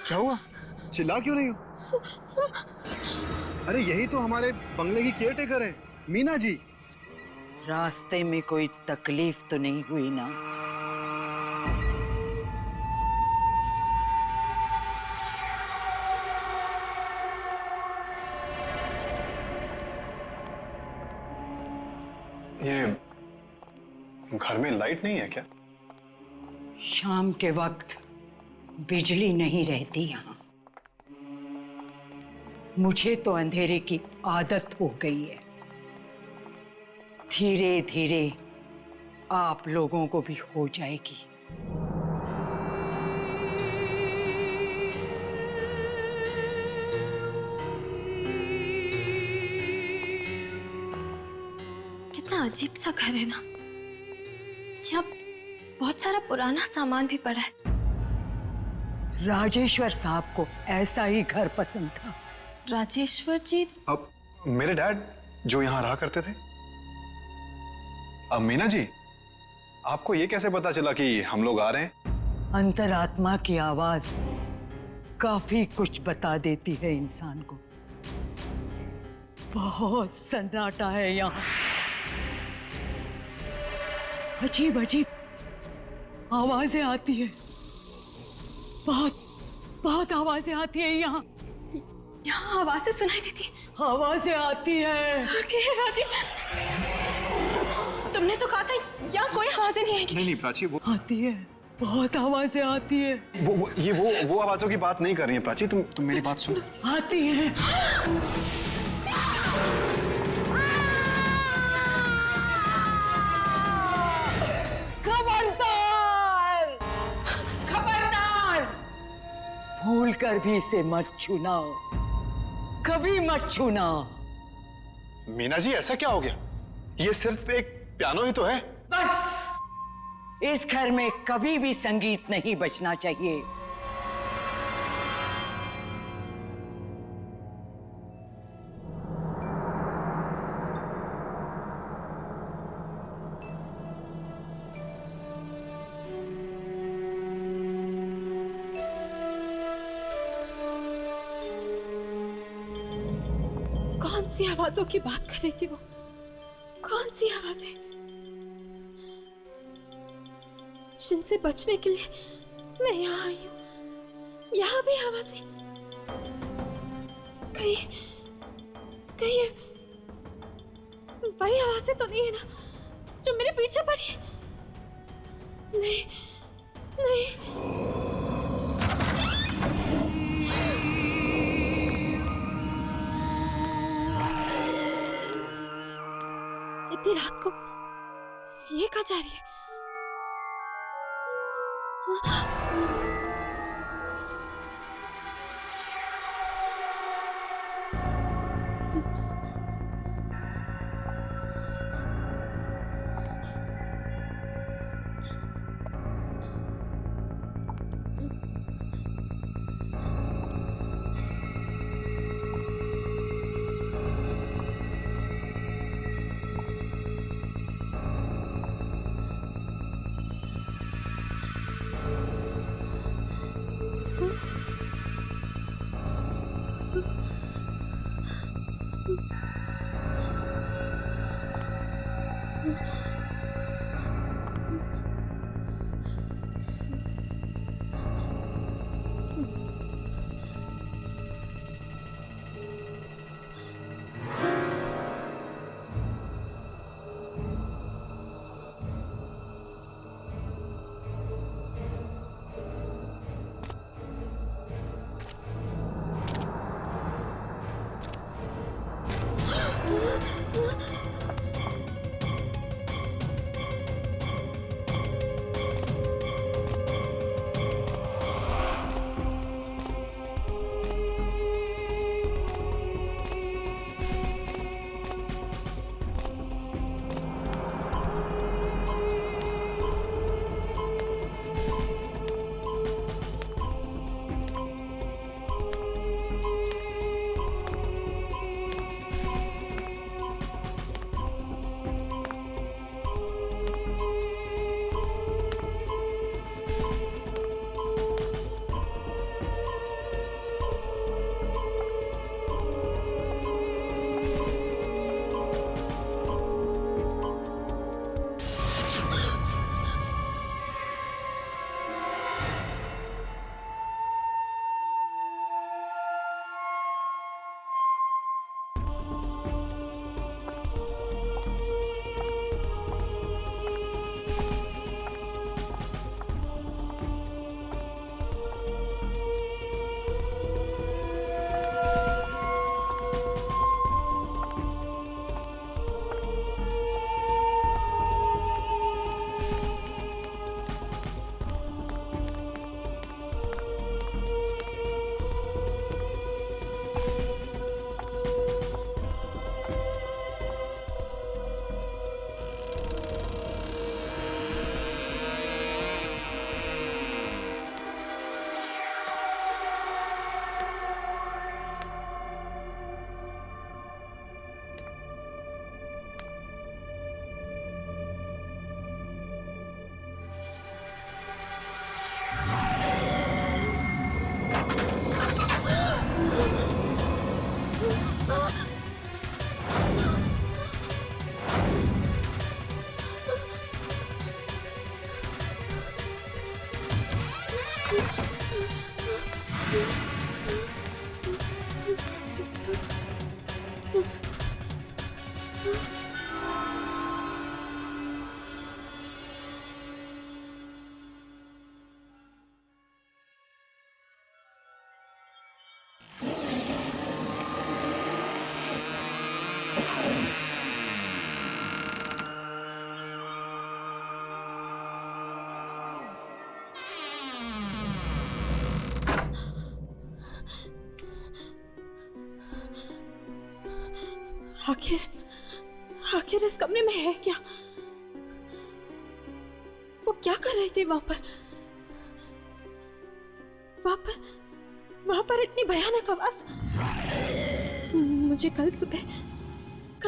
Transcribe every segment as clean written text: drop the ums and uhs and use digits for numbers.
क्या हुआ? चिल्ला क्यों रही हो? अरे यही तो हमारे बंगले की केयर टेकर है, मीना जी। रास्ते में कोई तकलीफ तो नहीं हुई ना? ये घर में लाइट नहीं है क्या? शाम के वक्त बिजली नहीं रहती यहाँ। मुझे तो अंधेरे की आदत हो गई है। धीरे धीरे आप लोगों को भी हो जाएगी। कितना अजीब सा घर है ना। यहाँ बहुत सारा पुराना सामान भी पड़ा है। राजेश्वर साहब को ऐसा ही घर पसंद था। राजेश्वर जी? अब मेरे डैड जो यहाँ रहा करते थे। अब मीना जी, आपको ये कैसे पता चला कि हम लोग आ रहे हैं? अंतरात्मा की आवाज काफी कुछ बता देती है इंसान को। बहुत सन्नाटा है यहाँ। अजीब अजीब आवाजें आती है। बहुत बहुत आवाजें आती है यहाँ। यहाँ आवाजें सुनाई देती है। आवाजें आती है। आती है राजी। तुमने तो कहा था यहाँ कोई आवाजें नहीं आएगी। नहीं प्राची, वो आती है, बहुत आवाजें आती है। वो आवाजों की बात नहीं कर रही है प्राची। तुम मेरी बात सुनो। आती है। खबरदार, खबरदार! भूल कर भी इसे मत छूना, कभी मत छूना। मीना जी, ऐसा क्या हो गया? ये सिर्फ एक पियानो ही तो है। बस, इस घर में कभी भी संगीत नहीं बजना चाहिए। कौन सी आवाजों की बात कर रही थी वो? कौन सी आवाजें जिनसे बचने के लिए मैं यहाँ आई हूँ? यहाँ भी आवाजें। कहीं कहीं वही आवाजें तो नहीं है ना जो मेरे पीछे पड़ी है? नहीं नहीं। इतनी रात को ये कहाँ जा रही है? आखिर आखिर इस कमरे में है क्या? वो क्या कर रहे थे वहां पर? वहां पर इतनी भयानक आवाज। मुझे कल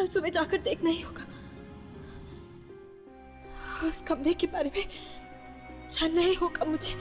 सुबह जाकर देखना ही होगा। उस कमरे के बारे में जानना ही होगा मुझे।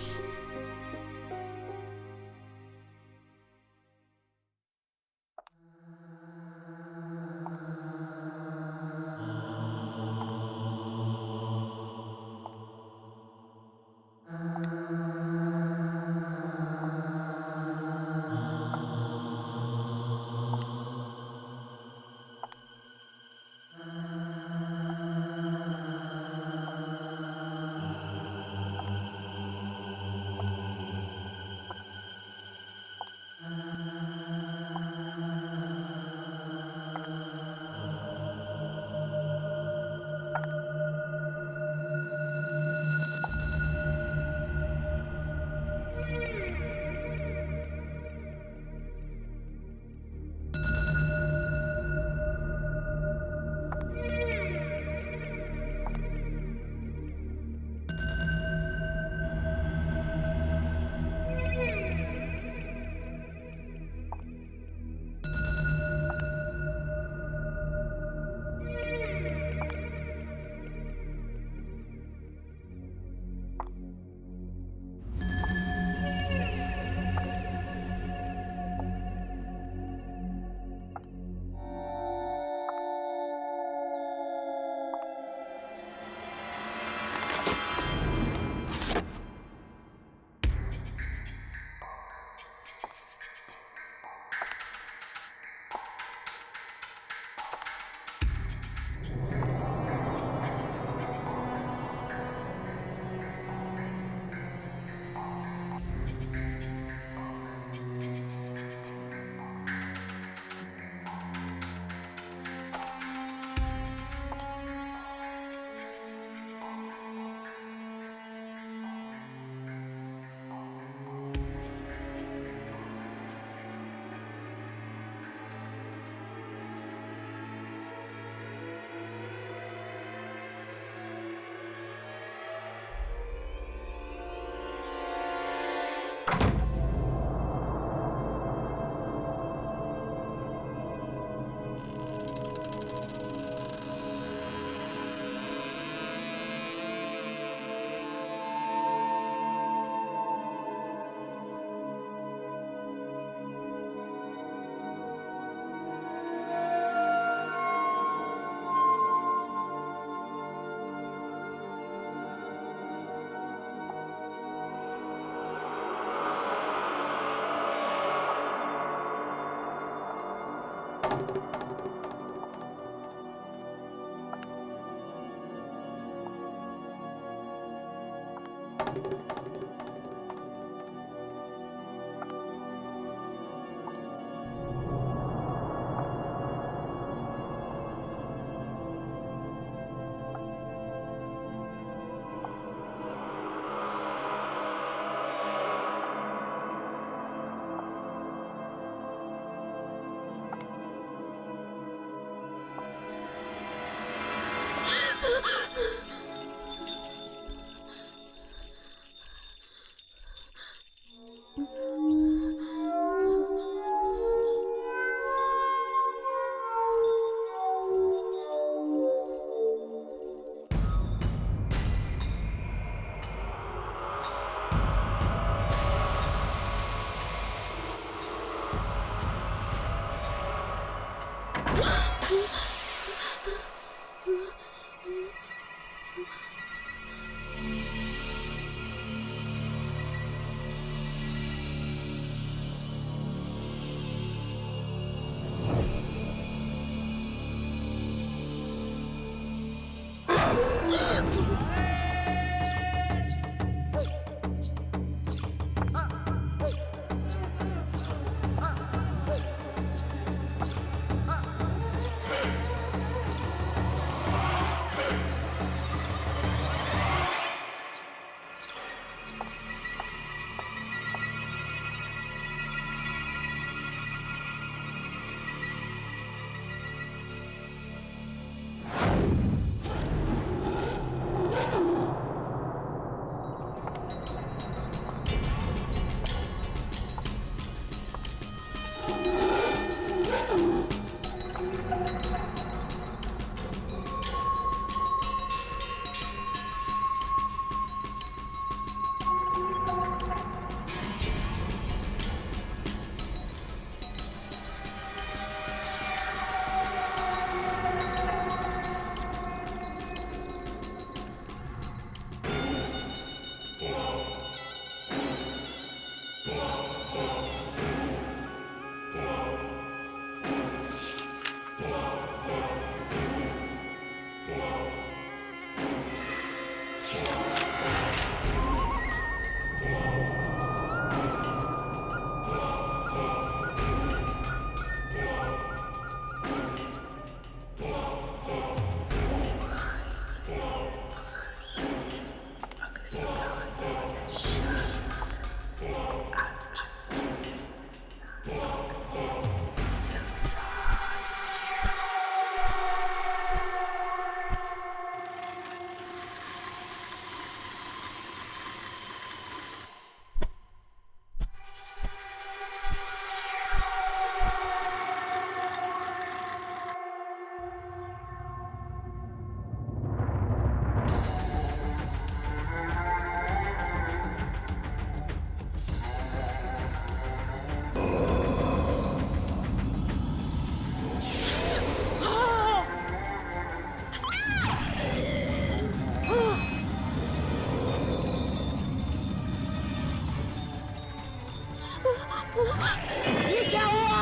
ये क्या हुआ?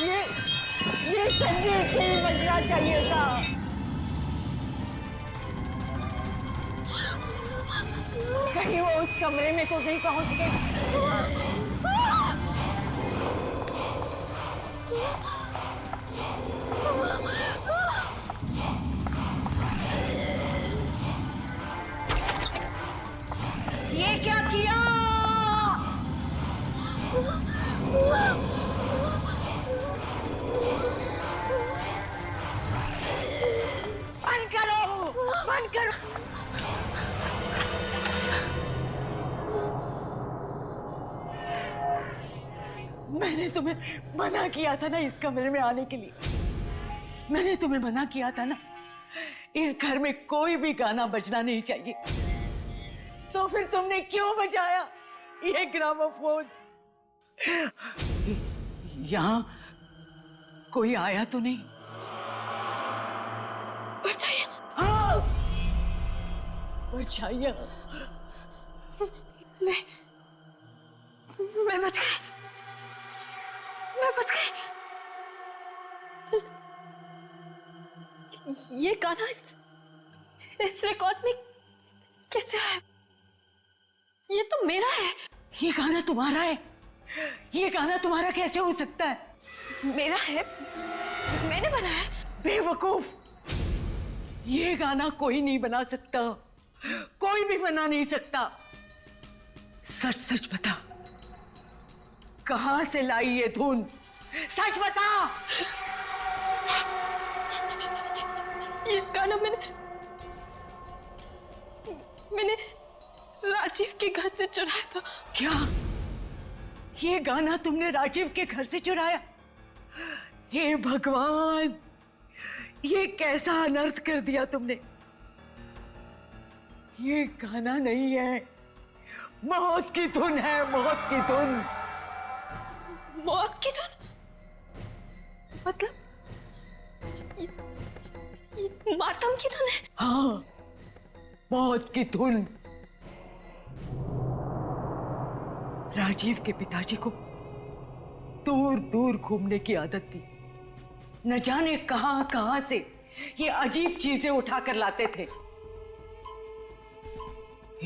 ये संगीत नहीं बजना चाहिए था। कहीं वो उस कमरे में तो नहीं पहुंच गई? ये क्या किया? बंद करो, बंद करो। मैंने तुम्हें मना किया था ना इस कमरे में आने के लिए। मैंने तुम्हें मना किया था ना, इस घर में कोई भी गाना बजना नहीं चाहिए। तो फिर तुमने क्यों बजाया ये ग्रामोफोन? यहाँ कोई आया तो नहीं? परछाइयाँ। हाँ, परछाइयाँ। मैं बच गई, मैं बच गई। ये गाना इस रिकॉर्ड में कैसे आया? ये तो मेरा है। ये गाना तुम्हारा है? ये गाना तुम्हारा कैसे हो सकता है? मेरा है, मैंने बनाया। बेवकूफ, ये गाना कोई नहीं बना सकता, कोई भी बना नहीं सकता। सच सच बता, कहां से लाई ये धुन? सच बता। ये गाना मैंने राजीव के घर से चुराया था। क्या ये गाना तुमने राजीव के घर से चुराया? हे भगवान, ये कैसा अनर्थ कर दिया तुमने। ये गाना नहीं है, मौत की धुन है, मौत की धुन। मौत की धुन? मतलब ये मातम की धुन है? हाँ, मौत की धुन। राजीव के पिताजी को दूर दूर घूमने की आदत थी। न जाने कहां कहां से ये अजीब चीजें उठाकर लाते थे।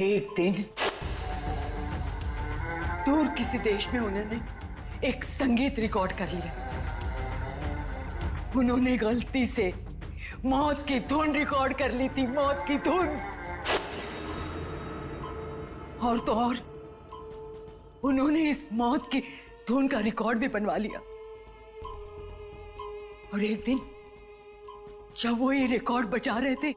एक दिन दूर किसी देश में उन्होंने एक संगीत रिकॉर्ड कर लिया। उन्होंने गलती से मौत की धुन रिकॉर्ड कर ली थी, मौत की धुन। और तो और उन्होंने इस मौत की धुन का रिकॉर्ड भी बनवा लिया। और एक दिन जब वो ये रिकॉर्ड बजा रहे थे,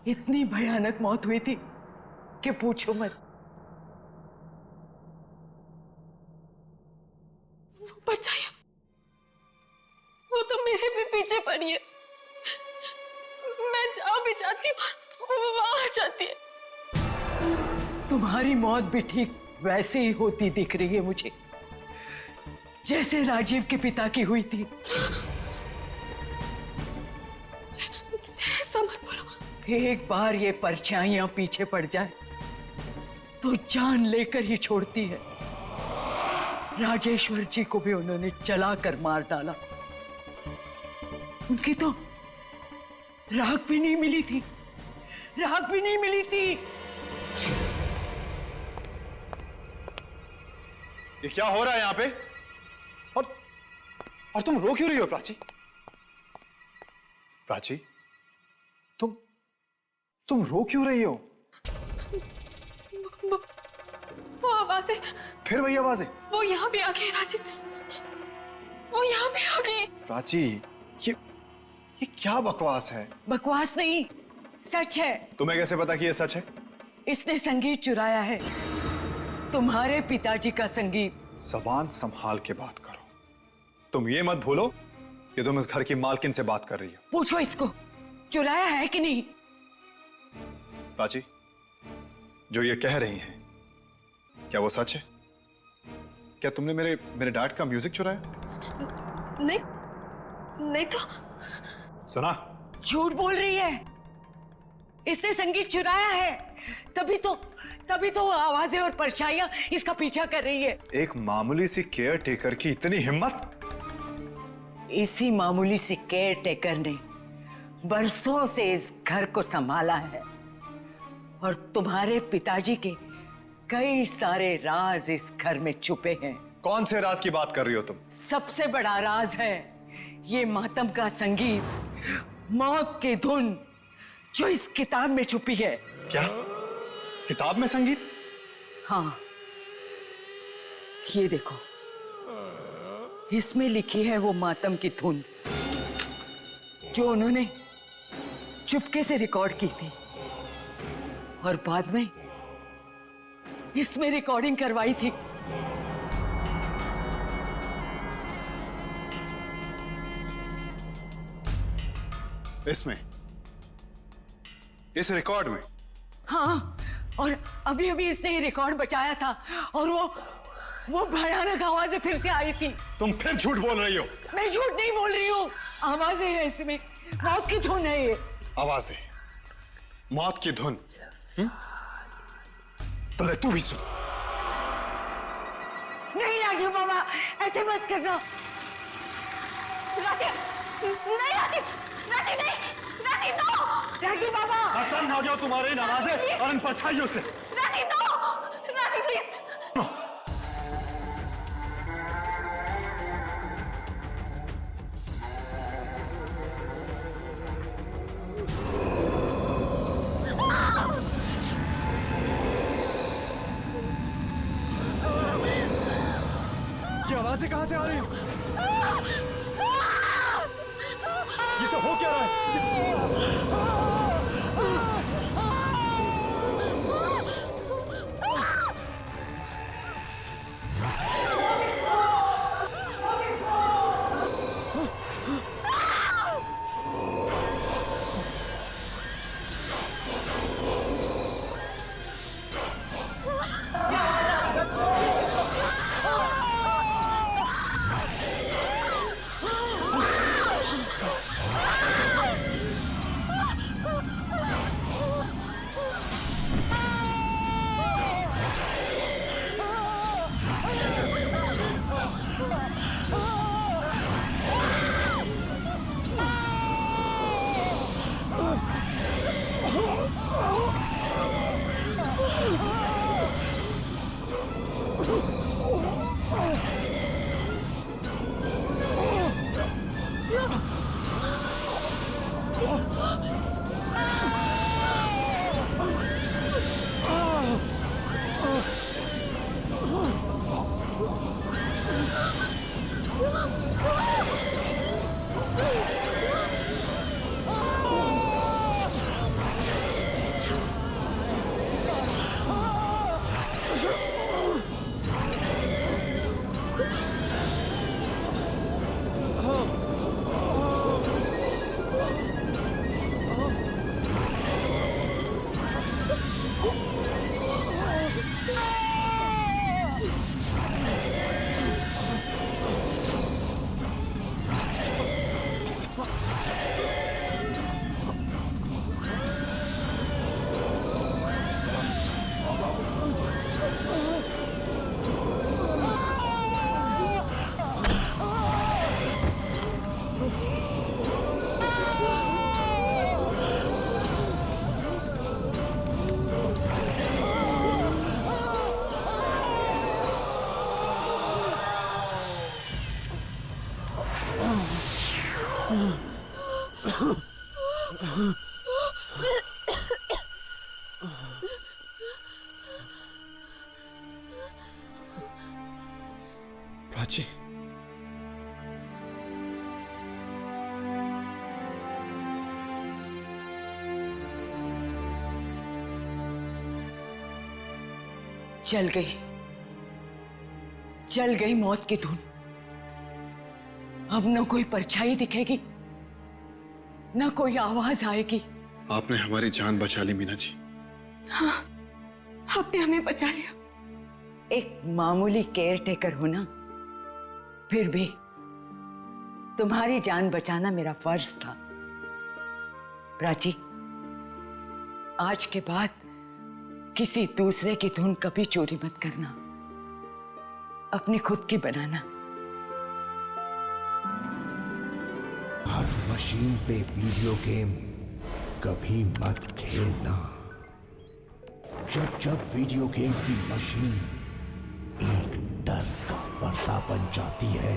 इतनी भयानक मौत हुई थी कि पूछो मत। वो परछाइयां, वो तो मेरे भी पीछे पड़ी है। मैं जहां भी जाती हूँ वो वहां आ जाती है। तुम्हारी मौत भी ठीक वैसे ही होती दिख रही है मुझे, जैसे राजीव के पिता की हुई थी। ऐसा मत बोलो। एक बार ये परछाइयां पीछे पड़ जाए तो जान लेकर ही छोड़ती है। राजेश्वर जी को भी उन्होंने जलाकर मार डाला। उनकी तो राख भी नहीं मिली थी, राख भी नहीं मिली थी। ये क्या हो रहा है यहाँ पे? और तुम रो क्यों रही हो प्राची? प्राची, तुम रो क्यों रही हो? वो आवाजें, फिर वही आवाजें? वो यहाँ भी आ गई राजीव, वो यहाँ भी आ गई। प्राची, ये क्या बकवास है? बकवास नहीं, सच है। तुम्हें कैसे पता कि ये सच है? इसने संगीत चुराया है, तुम्हारे पिताजी का संगीत। जबान संभाल के बात करो। तुम ये मत भूलो कि तुम इस घर की मालकिन से बात कर रही हो। पूछो इसको, चुराया है कि नहीं? प्राची, जो ये कह रही हैं, क्या वो सच है? क्या तुमने मेरे डैड का म्यूजिक चुराया? नहीं, नहीं तो। सुना? झूठ बोल रही है, इसने संगीत चुराया है। तभी तो आवाजें और परछाइयां इसका पीछा कर रही है। एक मामूली सी केयर टेकर की इतनी हिम्मत? इसी मामूली सी केयर टेकर ने बरसों से इस घर को संभाला है और तुम्हारे पिताजी के कई सारे राज इस घर में छुपे हैं। कौन से राज की बात कर रही हो तुम? सबसे बड़ा राज है ये मातम का संगीत, मौत की धुन जो इस किताब में छुपी है। क्या? किताब में संगीत? हाँ, ये देखो, इसमें लिखी है वो मातम की धुन जो उन्होंने चुपके से रिकॉर्ड की थी और बाद में इसमें रिकॉर्डिंग करवाई थी। इसमें, इस रिकॉर्ड में? हाँ, और अभी अभी इसने ये रिकॉर्ड बचाया था और वो भयानक आवाजें फिर से आई थी। तुम फिर झूठ बोल रही हो। मैं झूठ नहीं बोल रही हूँ, आवाजें हैं इसमें, मौत की धुन है ये। आवाजें, मौत की धुन? तो ले तू भी सुन। नहीं राजीव बाबा, ऐसे मत करना। राजीव, नहीं राजीव, राजीव नहीं, राजीव नो। राजीव बाबा, खत्म हो जाओ तुम्हारे इन आवाजें और इन परछाइयों से। Rajiv no, Rajiv please. ये आवाजें कहां से आ रही हैं? ये सब हो क्या रहा है? प्राची, जल गई मौत की धुन। अब न कोई परछाई दिखेगी, न कोई आवाज आएगी। आपने हमारी जान बचा ली मीना जी। हाँ, आपने हमें बचा लिया। एक मामूली केयर टेकर हो ना, फिर भी तुम्हारी जान बचाना मेरा फर्ज था। प्राची, आज के बाद किसी दूसरे की धुन कभी चोरी मत करना, अपनी खुद की बनाना। हर मशीन पे वीडियो गेम कभी मत खेलना। जब वीडियो गेम की मशीन एक डर का पर्दा बन जाती है,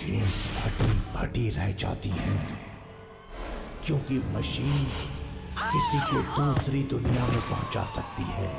गेम फटी फटी रह जाती है, क्योंकि मशीन किसी को दूसरी दुनिया में पहुंचा सकती है।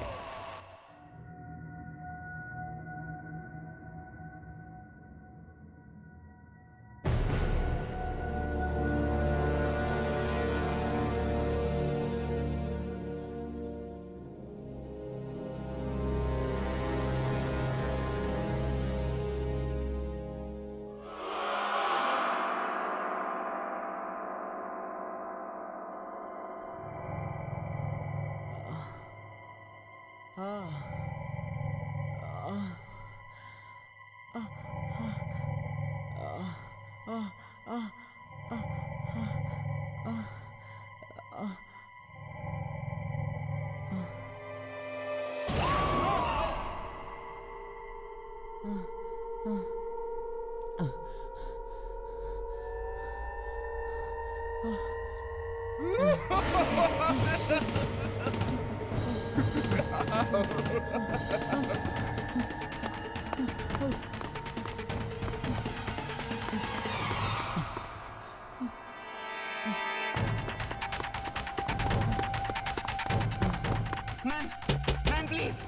मैम प्लीज,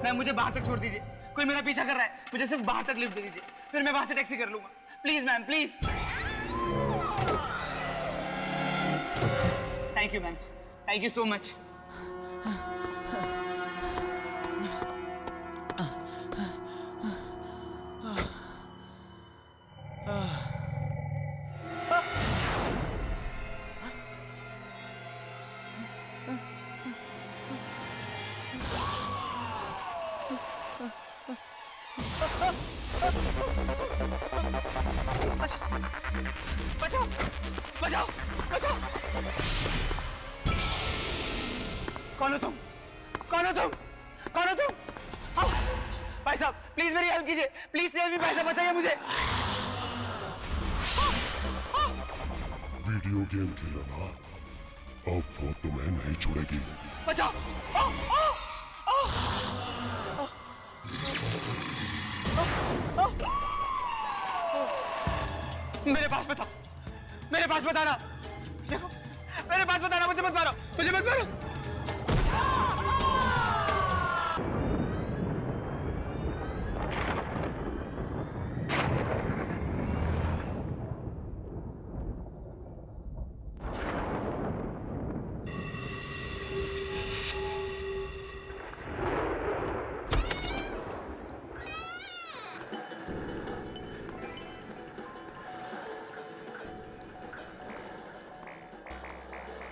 मैम मुझे बाहर तक छोड़ दीजिए। कोई मेरा पीछा कर रहा है, मुझे सिर्फ बाहर तक लिफ्ट दे दीजिए, फिर मैं वहां से टैक्सी कर लूंगा। Please ma'am, please. Thank you ma'am, thank you so much. बचाओ बचाओ बचाओ। कौन हो तुम? कौन हो तुम? कौन हो तुम? भाई साहब प्लीज मेरी हेल्प कीजिए, प्लीज सेव मी, भाई साहब बचाइए मुझे। वीडियो गेम खेला ना, अब वो तुम्हें नहीं छोड़ेगी। बचाओ। मेरे पास बता, मेरे पास बताना। देखो मेरे पास बताना, मुझे मत मारो, मुझे मत मारो।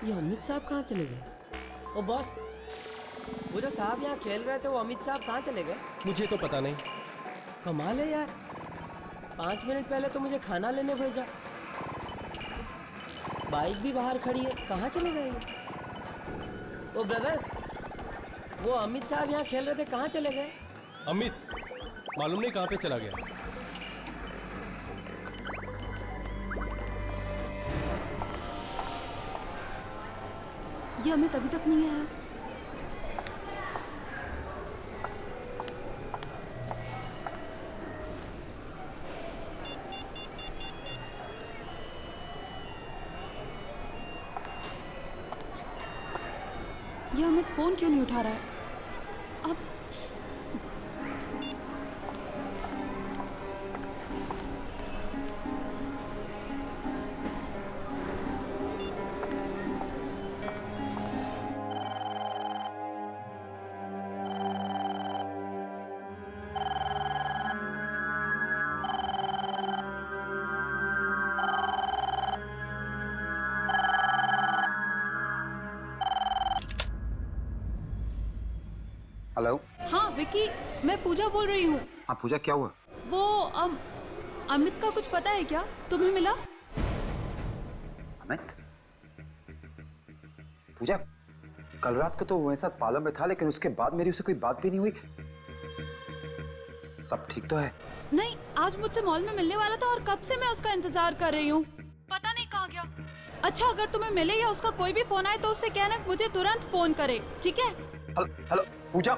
ये अमित साहब कहाँ चले गए? ओ बॉस, वो जो साहब यहाँ खेल रहे थे वो अमित साहब कहाँ चले गए? मुझे तो पता नहीं। कमाल है यार, 5 मिनट पहले तो मुझे खाना लेने भेजा, बाइक भी बाहर खड़ी है, कहाँ चले गए ये? ओ ब्रदर, वो अमित साहब यहाँ खेल रहे थे, कहाँ चले गए? अमित मालूम नहीं कहाँ पे चला गया। ये अमित अभी तक नहीं आया। ये अमित फोन क्यों नहीं उठा रहा है? अब हेलो। हाँ विकी, मैं पूजा बोल रही हूँ। हाँ पूजा, क्या हुआ? वो अमित का कुछ पता है क्या? तुम्हें मिला? अमित? पूजा, कल रात को तो वो मेरे साथ पार्लर में था, लेकिन उसके बाद मेरी उससे कोई बात भी नहीं हुई। सब ठीक तो है? नहीं, आज मुझसे मॉल में मिलने वाला था और कब से मैं उसका इंतजार कर रही हूँ। पता नहीं कहाँ गया। अच्छा, अगर तुम्हें मिले या उसका कोई भी फोन आए तो उससे कहना मुझे तुरंत फोन करे, ठीक है? हेलो पूजा,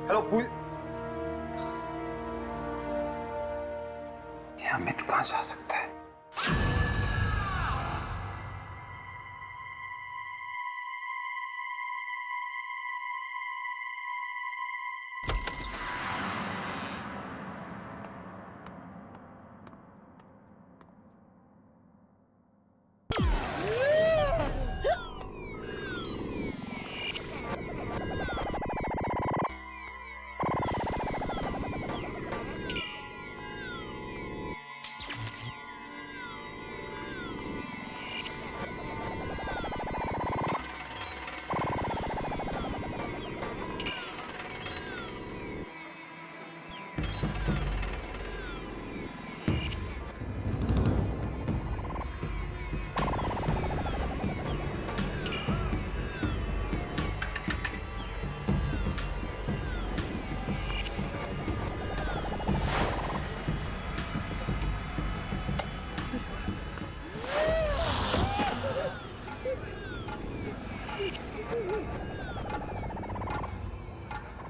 हेलो पूजा। ये अमित कहाँ जा सकता है?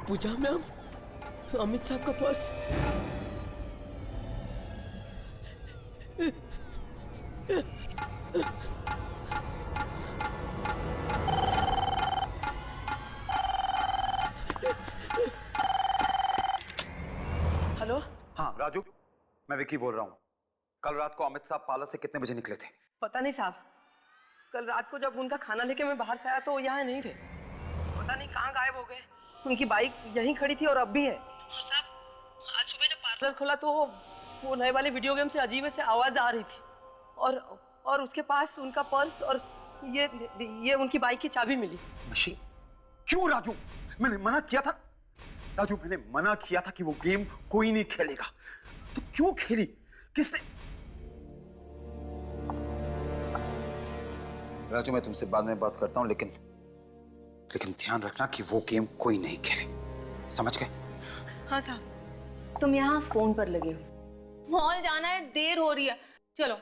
पूजा मैम, अमित साहब का पर्स। हेलो। हाँ राजू, मैं विकी बोल रहा हूँ। कल रात को अमित साहब पार्लर से कितने बजे निकले थे? पता नहीं साहब, कल रात को जब उनका खाना लेके मैं बाहर से आया तो वो यहाँ नहीं थे। पता नहीं कहाँ गायब हो गए। उनकी बाइक यहीं खड़ी थी और अब भी है। और साहब, आज सुबह जब पार्लर खोला तो वो नए वाले वीडियो गेम से अजीब से आवाज आ रही थी और उसके पास उनका पर्स और ये उनकी बाइक की चाबी मिली। मशीन? क्यों राजू? मैंने मना किया था राजू, मैंने मना किया था कि वो गेम कोई नहीं खेलेगा। तो क्यों खेली? किसने? राजू, मैं तुमसे बाद में बात करता हूँ, लेकिन ध्यान रखना कि वो गेम कोई नहीं खेले, समझ गए? हाँ साहब। तुम यहाँ फोन पर लगे हो। मॉल जाना है, देर हो रही है। चलो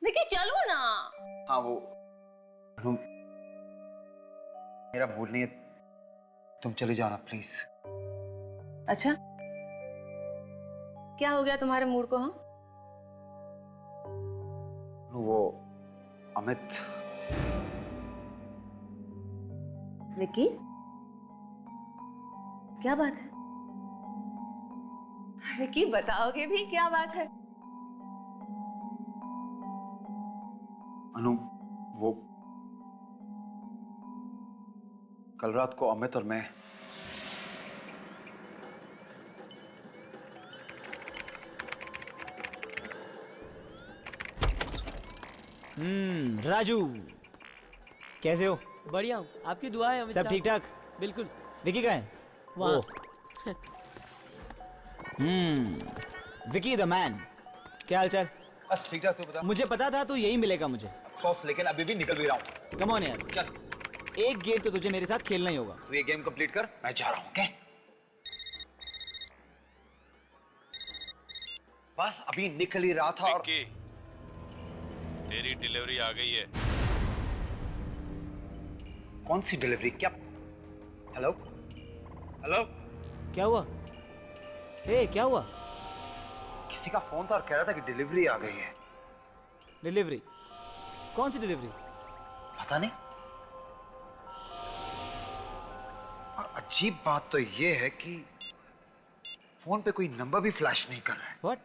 विकी, चलो ना। हाँ वो मेरा मूड नहीं है, तुम चले जाओ ना प्लीज। अच्छा, क्या हो गया तुम्हारे मूड को? हाँ, वो अमित। विकी, क्या बात है? विकी, बताओगे भी क्या बात है? अनु, वो कल रात को अमित और मैं राजू, कैसे हो? बढ़िया हूँ, आपकी दुआ है अमित सब साहब। ठीक ठाक? बिल्कुल। विकी कहाँ है? वहाँ। विकी द मैन, क्या हालचाल? बस ठीक ठाक, तू बता। मुझे पता था तू यही मिलेगा मुझे। ऑफकोर्स, लेकिन अभी भी निकल भी रहा हूँ। कम ऑन यार, चल, एक गेम तो तुझे मेरे साथ खेलना ही होगा। तू ये गेम कंप्लीट कर, मैं जा रहा हूँ। ओके? बस अभी निकल ही रहा था और विक्की, तेरी डिलीवरी आ गई है। कौन सी डिलीवरी? क्या? हेलो हेलो, क्या हुआ? ए, क्या हुआ? किसी का फोन था और कह रहा था कि डिलीवरी आ गई है। डिलीवरी? कौन सी डिलीवरी? पता नहीं। अजीब बात तो ये है कि फोन पे कोई नंबर भी फ्लैश नहीं कर रहा है। व्हाट?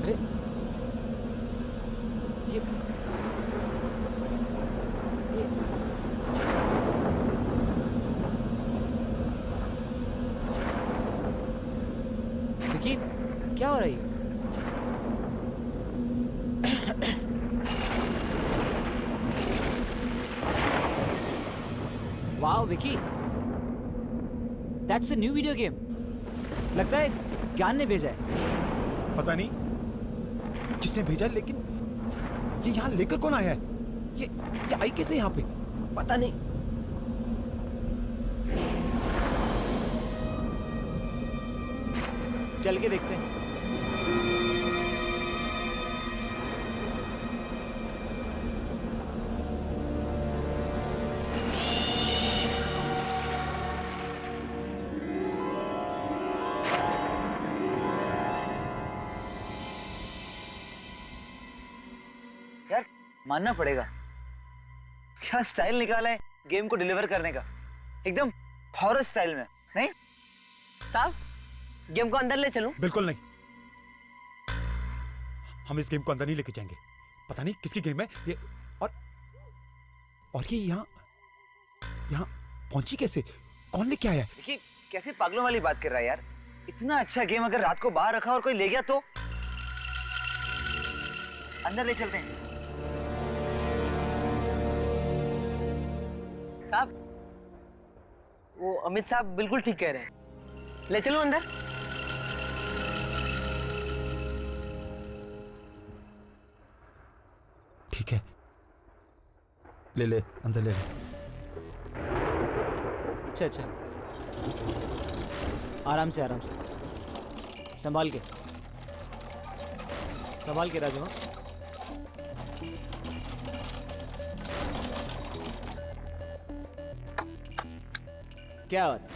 अरे ये विकी, क्या हो रही है? Wow Vicky, that's a new video game. लगता है ज्ञान ने भेजा है। पता नहीं किसने भेजा, लेकिन ये यहाँ लेकर कौन आया है? ये आई कैसे यहाँ पे? पता नहीं। चल के देखते हैं। यार मानना पड़ेगा, क्या स्टाइल निकाला है गेम को डिलीवर करने का, एकदम हॉरर स्टाइल में। नहीं साहब, गेम को अंदर ले चलूं? बिल्कुल नहीं, हम इस गेम को अंदर नहीं लेके जाएंगे। पता नहीं किसकी गेम है ये, और ये यहाँ पहुंची कैसे? कौन लेके आया है? देखिए कैसे पागलों वाली बात कर रहा है यार। इतना अच्छा गेम अगर रात को बाहर रखा और कोई ले गया तो? अंदर ले चलते हैं इसे। साहब, वो अमित साहब बिल्कुल ठीक कह रहे हैं, ले चलो अंदर। ठीक है, ले अंदर ले। अच्छा, आराम से संभाल के राजू। हाँ? क्या बात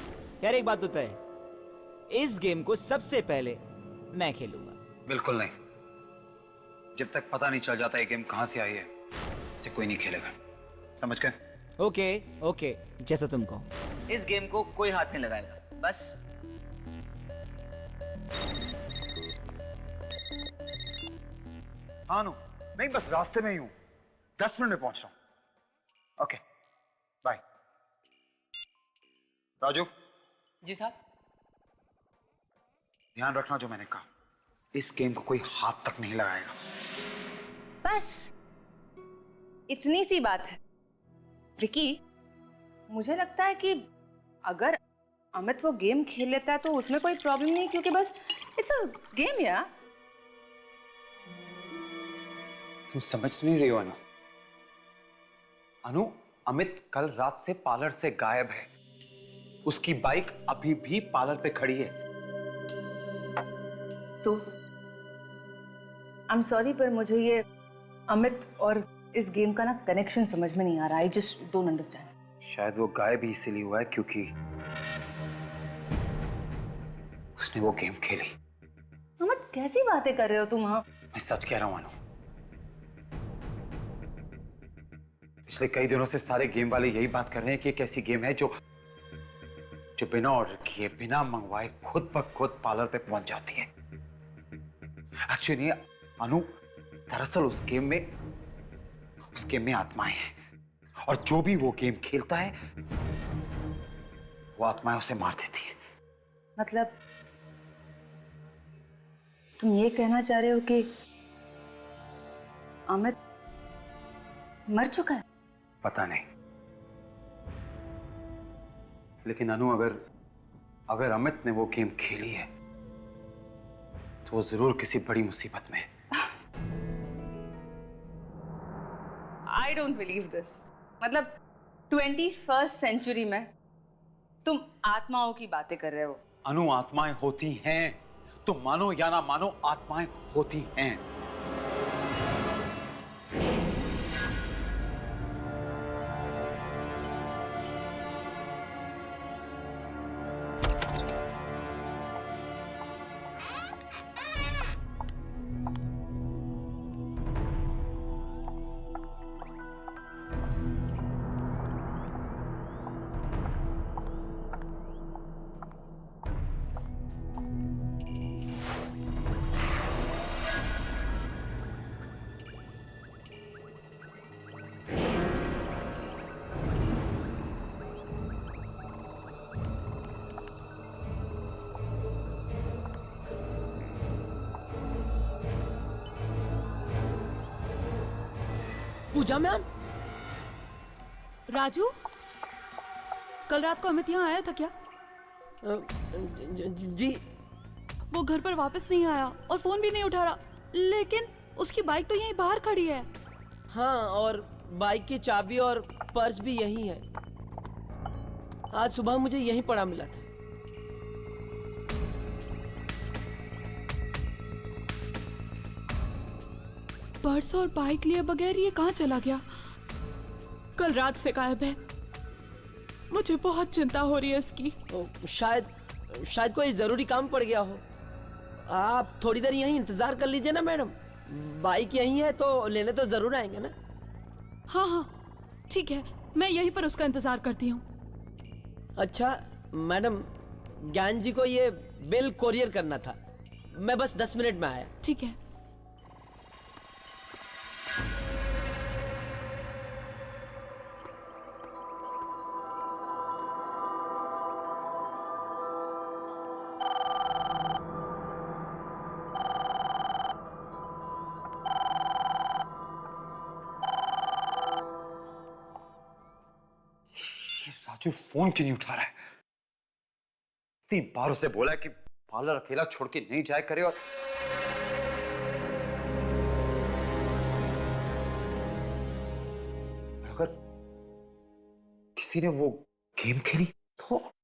यार, एक बात तो तय है, इस गेम को सबसे पहले मैं खेलूंगा। बिल्कुल नहीं, जब तक पता नहीं चल जाता ये गेम कहां से आई है, इसे कोई नहीं खेलेगा, समझ गए? ओके, जैसा तुम कहो। इस गेम को कोई हाथ नहीं लगाएगा, बस। हाँ नो, नहीं बस रास्ते में ही हूं, 10 मिनट में पहुंच रहा हूं। Okay bye. राजू जी साहब। ध्यान रखना जो मैंने कहा, इस गेम को कोई हाथ तक नहीं लगाएगा। बस इतनी सी बात है। विकी, मुझे लगता है कि अगर अमित वो गेम खेल लेता है तो उसमें कोई प्रॉब्लम नहीं, क्योंकि बस इट्स अ गेम यार। तुम समझ नहीं रही हो अनु, अमित कल रात से पार्लर से गायब है। उसकी बाइक अभी भी पार्लर पे खड़ी है। तो आई एम सॉरी, पर मुझे ये अमित और इस गेम का ना कनेक्शन समझ में नहीं आ रहा। I just don't understand. शायद वो गायब ही इसीलिए हुआ है क्योंकि उसने वो गेम खेली। अमित, कैसी बातें कर रहे हो तुम? हाँ, मैं सच कह रहा हूं अनु, पिछले कई दिनों से सारे गेम वाले यही बात कर रहे हैं कि एक ऐसी गेम है जो बिना ऑर्डर किए, बिना मंगवाए खुद ब खुद पार्लर पे पहुंच जाती है। एक्चुअली अनु, दरअसल उस गेम में आत्माएं हैं, और जो भी वो गेम खेलता है वो आत्माएं उसे मार देती है। मतलब तुम ये कहना चाह रहे हो कि अमित मर चुका है? पता नहीं, लेकिन अनु, अगर अमित ने वो गेम खेली है तो वो जरूर किसी बड़ी मुसीबत में है। I don't believe this. मतलब 21st सेंचुरी में तुम आत्माओं की बातें कर रहे हो। अनु, आत्माएं होती हैं, तुम मानो या ना मानो, आत्माएं होती हैं। पूजा मैम, राजू, कल रात को अमित यहाँ आया था क्या? जी। वो घर पर वापस नहीं आया और फोन भी नहीं उठा रहा, लेकिन उसकी बाइक तो यहीं बाहर खड़ी है। हाँ, और बाइक की चाबी और पर्स भी यही है। आज सुबह मुझे यहीं पड़ा मिला था। पर्स और बाइक लिए बगैर ये कहाँ चला गया? कल रात से गायब है। मुझे बहुत चिंता हो रही है इसकी। शायद कोई जरूरी काम पड़ गया हो। आप थोड़ी देर यहीं इंतजार कर लीजिए ना मैडम। बाइक यहीं है तो लेने तो जरूर आएंगे ना। हाँ हाँ ठीक है, मैं यहीं पर उसका इंतजार करती हूँ। अच्छा मैडम, ज्ञान जी को ये बिल कोरियर करना था। मैं बस 10 मिनट में आया। ठीक है। राजू फोन क्यों नहीं उठा रहा है? 3 बार उसे बोला है कि पार्लर अकेला छोड़ के नहीं जाया करे। और अगर किसी ने वो गेम खेली तो